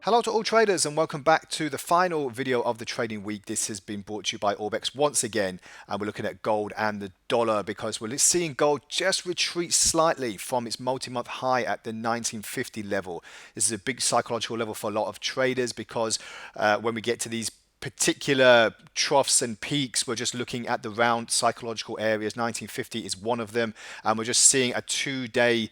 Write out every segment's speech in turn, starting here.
Hello to all traders and welcome back to the final video of the trading week. This has been brought to you by Orbex once again, and we're looking at gold and the dollar because we're seeing gold just retreat slightly from its multi-month high at the 1950 level. This is a big psychological level for a lot of traders because when we get to these particular troughs and peaks, we're just looking at the round psychological areas. 1950 is one of them, and we're just seeing a 2-day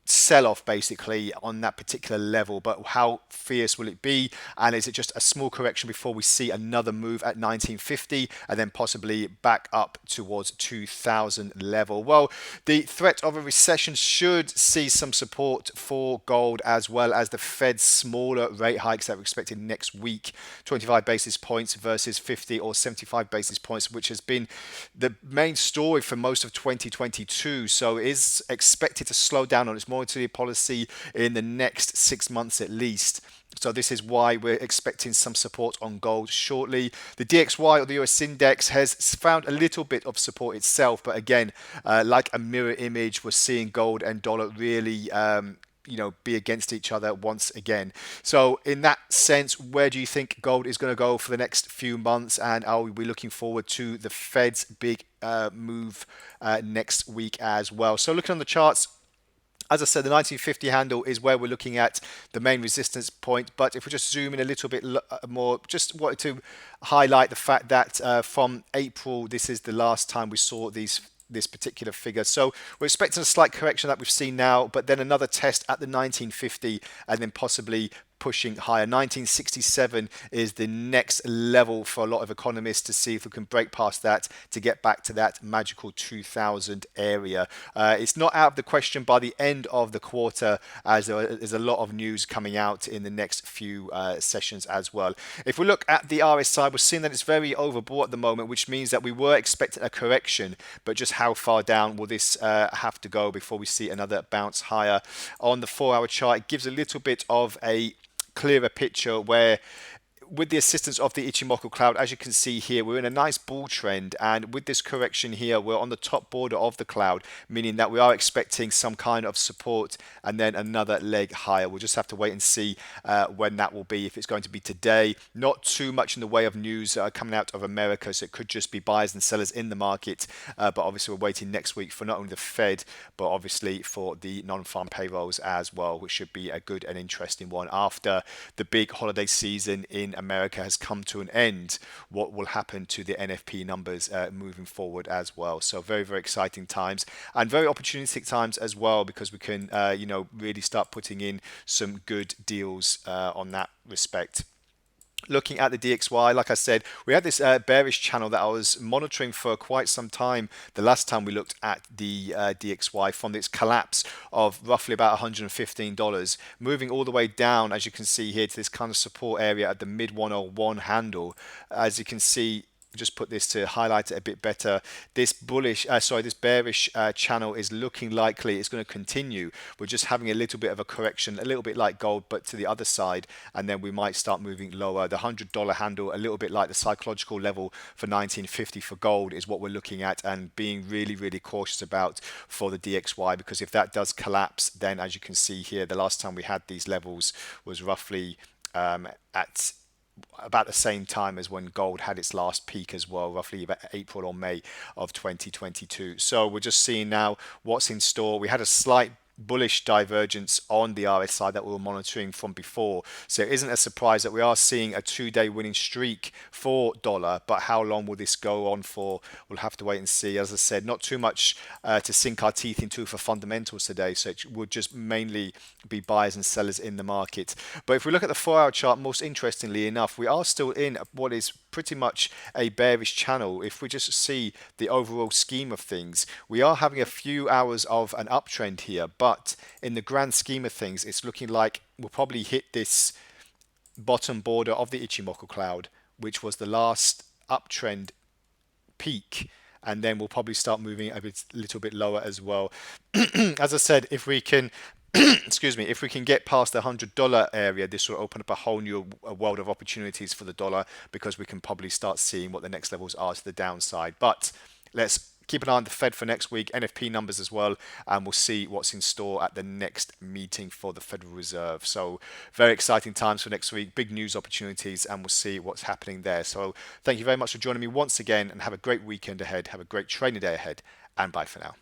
sell-off basically on that particular level. But how fierce will it be, and is it just a small correction before we see another move at 1950 and then possibly back up towards 2000 level? Well, the threat of a recession should see some support for gold, as well as the Fed's smaller rate hikes that are expected next week, 25 basis points versus 50 or 75 basis points, which has been the main story for most of 2022. So it is expected to slow down on its monetary policy in the next 6 months at least. So this is why we're expecting some support on gold shortly. The DXY, or the US index, has found a little bit of support itself, but again, like a mirror image, we're seeing gold and dollar really be against each other once again. So in that sense, where do you think gold is going to go for the next few months, and are we looking forward to the Fed's big move next week as well? So looking on the charts, as I said, the 1950 handle is where we're looking at the main resistance point. But if we just zoom in a little bit more, just wanted to highlight the fact that from April, this is the last time we saw this particular figure. So we're expecting a slight correction that we've seen now, but then another test at the 1950 and then possibly pushing higher. 1967 is the next level for a lot of economists to see if we can break past that to get back to that magical 2000 area. It's not out of the question by the end of the quarter, as there's a lot of news coming out in the next few sessions as well. If we look at the RSI, we're seeing that it's very overbought at the moment, which means that we were expecting a correction, but just how far down will this have to go before we see another bounce higher? On the 4-hour chart, it gives a little bit of a clearer picture where, with the assistance of the Ichimoku cloud, as you can see here, we're in a nice bull trend, and with this correction here, we're on the top border of the cloud, meaning that we are expecting some kind of support and then another leg higher. We'll just have to wait and see when that will be, if it's going to be today. Not too much in the way of news coming out of America, so it could just be buyers and sellers in the market, but obviously we're waiting next week for not only the Fed, but obviously for the non-farm payrolls as well, which should be a good and interesting one after the big holiday season in America has come to an end. What will happen to the NFP numbers moving forward as well? So very, very exciting times, and very opportunistic times as well, because we can really start putting in some good deals on that respect. Looking at the DXY, like I said, we had this bearish channel that I was monitoring for quite some time. The last time we looked at the DXY, from its collapse of roughly about $115, moving all the way down, as you can see here, to this kind of support area at the mid 101 handle. As you can see, just put this to highlight it a bit better. This bearish channel is looking likely it's going to continue. We're just having a little bit of a correction, a little bit like gold, but to the other side, and then we might start moving lower. The $100 handle, a little bit like the psychological level for 1950 for gold, is what we're looking at and being really, really cautious about for the DXY, because if that does collapse, then as you can see here, the last time we had these levels was roughly at about the same time as when gold had its last peak as well, roughly about April or May of 2022. So we're just seeing now what's in store. We had a slight bullish divergence on the RSI that we were monitoring from before, so it isn't a surprise that we are seeing a 2-day winning streak for dollar, but how long will this go on for? We'll have to wait and see. As I said, not too much to sink our teeth into for fundamentals today, so it would just mainly be buyers and sellers in the market. But if we look at the 4-hour chart, most interestingly enough, we are still in what is pretty much a bearish channel. If we just see the overall scheme of things, we are having a few hours of an uptrend here, but in the grand scheme of things, it's looking like we'll probably hit this bottom border of the Ichimoku cloud, which was the last uptrend peak, and then we'll probably start moving a little bit lower as well. As I said, if we can excuse me, if we can get past the $100 area, this will open up a whole new world of opportunities for the dollar, because we can probably start seeing what the next levels are to the downside. But let's keep an eye on the Fed for next week, NFP numbers as well, and we'll see what's in store at the next meeting for the Federal Reserve. So very exciting times for next week, big news opportunities, and we'll see what's happening there. So thank you very much for joining me once again, and have a great weekend ahead. Have a great trading day ahead, and bye for now.